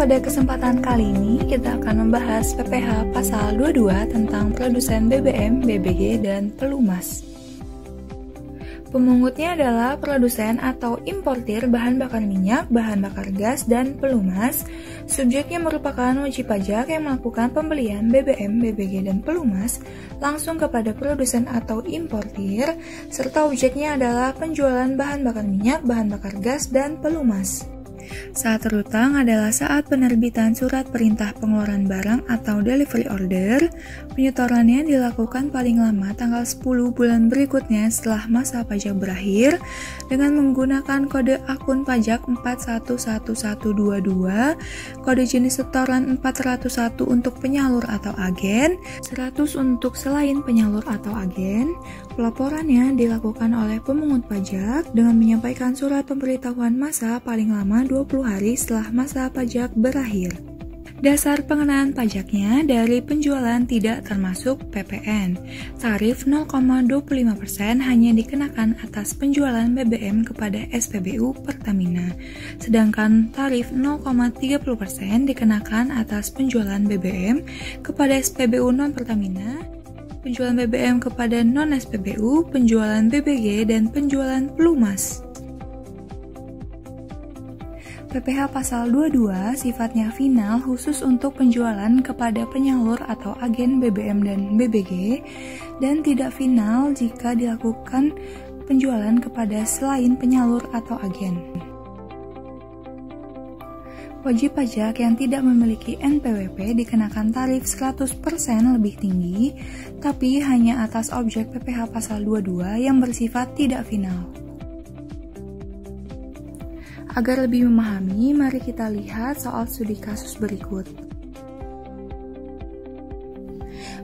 pada kesempatan kali ini kita akan membahas PPh pasal 22 tentang produsen BBM, BBG, dan pelumas. Pemungutnya adalah produsen atau importir bahan bakar minyak, bahan bakar gas, dan pelumas. Subjeknya merupakan wajib pajak yang melakukan pembelian BBM, BBG, dan pelumas langsung kepada produsen atau importir, serta objeknya adalah penjualan bahan bakar minyak, bahan bakar gas, dan pelumas. Saat terutang adalah saat penerbitan surat perintah pengeluaran barang atau delivery order. Penyetorannya dilakukan paling lama tanggal 10 bulan berikutnya setelah masa pajak berakhir dengan menggunakan kode akun pajak 411122, kode jenis setoran 401 untuk penyalur atau agen, 100 untuk selain penyalur atau agen. Pelaporannya dilakukan oleh pemungut pajak dengan menyampaikan surat pemberitahuan masa paling lama 20 hari setelah masa pajak berakhir. Dasar pengenaan pajaknya dari penjualan tidak termasuk PPN. Tarif 0,25% hanya dikenakan atas penjualan BBM kepada SPBU Pertamina, sedangkan tarif 0,30% dikenakan atas penjualan BBM kepada SPBU non-Pertamina, penjualan BBM kepada non-SPBU, penjualan BBG, dan penjualan pelumas. PPh pasal 22 sifatnya final khusus untuk penjualan kepada penyalur atau agen BBM dan BBG, dan tidak final jika dilakukan penjualan kepada selain penyalur atau agen. Wajib pajak yang tidak memiliki NPWP dikenakan tarif 100% lebih tinggi, tapi hanya atas objek PPh pasal 22 yang bersifat tidak final. Agar lebih memahami, mari kita lihat soal studi kasus berikut.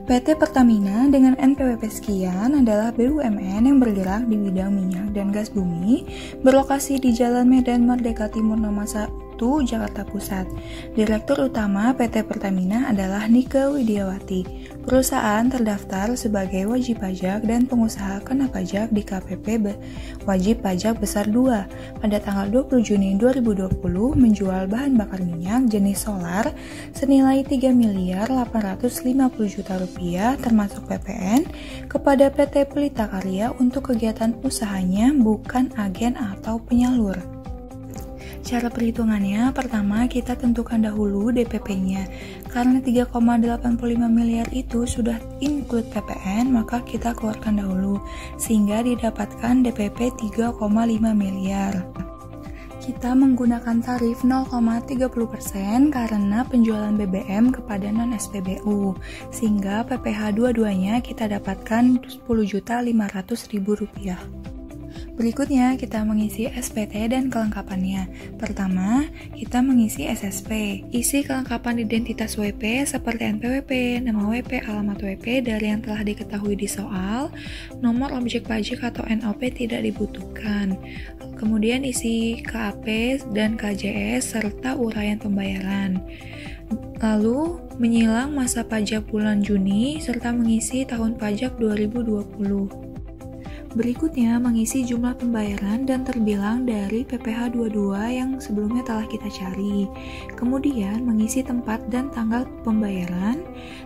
PT Pertamina dengan NPWP sekian adalah BUMN yang bergerak di bidang minyak dan gas bumi, berlokasi di Jalan Medan Merdeka Timur nomor 1, Jakarta Pusat. Direktur utama PT Pertamina adalah Nike Widiawati. Perusahaan terdaftar sebagai wajib pajak dan pengusaha kena pajak di KPP Wajib Pajak Besar 2 pada tanggal 20 Juni 2020 menjual bahan bakar minyak jenis solar senilai 3.850 juta rupiah termasuk PPN kepada PT Pelita Karya untuk kegiatan usahanya bukan agen atau penyalur. Cara perhitungannya, pertama kita tentukan dahulu DPP-nya. Karena 3,85 miliar itu sudah include PPN, maka kita keluarkan dahulu, sehingga didapatkan DPP 3,5 miliar. Kita menggunakan tarif 0,30% karena penjualan BBM kepada non-SPBU, sehingga PPh dua-duanya kita dapatkan Rp10.500.000. Berikutnya, kita mengisi SPT dan kelengkapannya. Pertama, kita mengisi SSP. Isi kelengkapan identitas WP seperti NPWP, nama WP, alamat WP dari yang telah diketahui di soal. Nomor objek pajak atau NOP tidak dibutuhkan. Kemudian isi KAP dan KJS serta uraian pembayaran. Lalu, menyilang masa pajak bulan Juni serta mengisi tahun pajak 2020. Berikutnya, mengisi jumlah pembayaran dan terbilang dari PPh 22 yang sebelumnya telah kita cari. Kemudian, mengisi tempat dan tanggal pembayaran,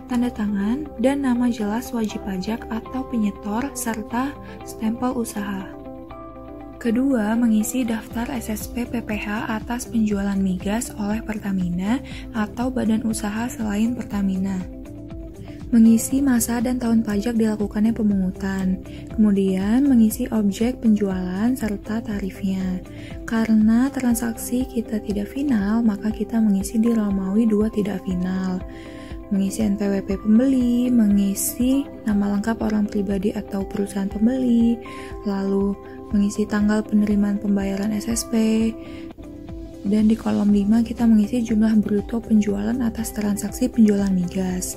tanda tangan, dan nama jelas wajib pajak atau penyetor, serta stempel usaha. Kedua, mengisi daftar SSP PPh atas penjualan migas oleh Pertamina atau badan usaha selain Pertamina. Mengisi masa dan tahun pajak dilakukannya pemungutan, kemudian mengisi objek penjualan serta tarifnya. Karena transaksi kita tidak final, maka kita mengisi di Romawi 2 tidak final. Mengisi NPWP pembeli, mengisi nama lengkap orang pribadi atau perusahaan pembeli, lalu mengisi tanggal penerimaan pembayaran SSP, dan di kolom 5 kita mengisi jumlah bruto penjualan atas transaksi penjualan migas.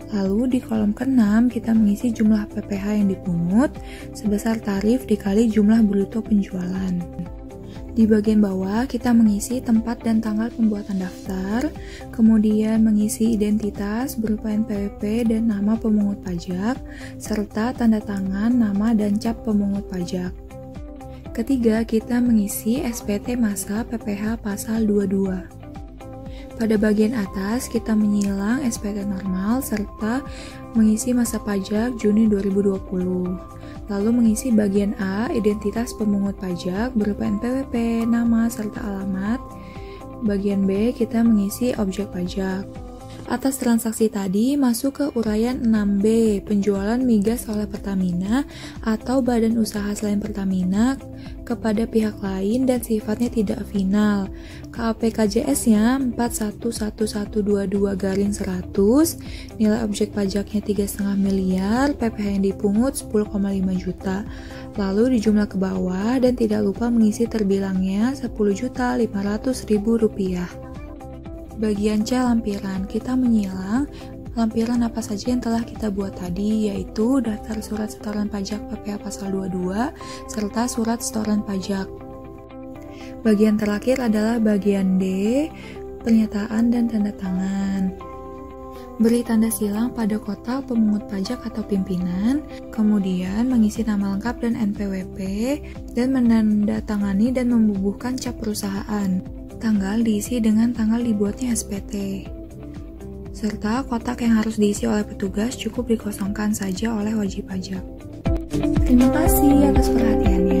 Lalu di kolom ke-6 kita mengisi jumlah PPh yang dipungut sebesar tarif dikali jumlah bruto penjualan. Di bagian bawah kita mengisi tempat dan tanggal pembuatan daftar, kemudian mengisi identitas berupa NPWP dan nama pemungut pajak, serta tanda tangan, nama, dan cap pemungut pajak. Ketiga, kita mengisi SPT masa PPh pasal 22. Pada bagian atas, kita menyilang SPT normal serta mengisi masa pajak Juni 2020. Lalu mengisi bagian A, identitas pemungut pajak berupa NPWP, nama, serta alamat. Bagian B, kita mengisi objek pajak. Atas transaksi tadi, masuk ke uraian 6B, penjualan migas oleh Pertamina atau badan usaha selain Pertamina kepada pihak lain dan sifatnya tidak final. KAPKJS-nya 411122/100, nilai objek pajaknya 3,5 miliar, PPh yang dipungut 10,5 juta. Lalu dijumlah ke bawah dan tidak lupa mengisi terbilangnya 10.500.000 rupiah. Bagian C, lampiran. Kita menyilang lampiran apa saja yang telah kita buat tadi, yaitu daftar surat setoran pajak PPh pasal 22 serta surat setoran pajak. Bagian terakhir adalah bagian D, pernyataan dan tanda tangan. Beri tanda silang pada kotak pemungut pajak atau pimpinan, kemudian mengisi nama lengkap dan NPWP, dan menandatangani dan membubuhkan cap perusahaan. Tanggal diisi dengan tanggal dibuatnya SPT. Serta kotak yang harus diisi oleh petugas cukup dikosongkan saja oleh wajib pajak. Terima kasih atas perhatiannya.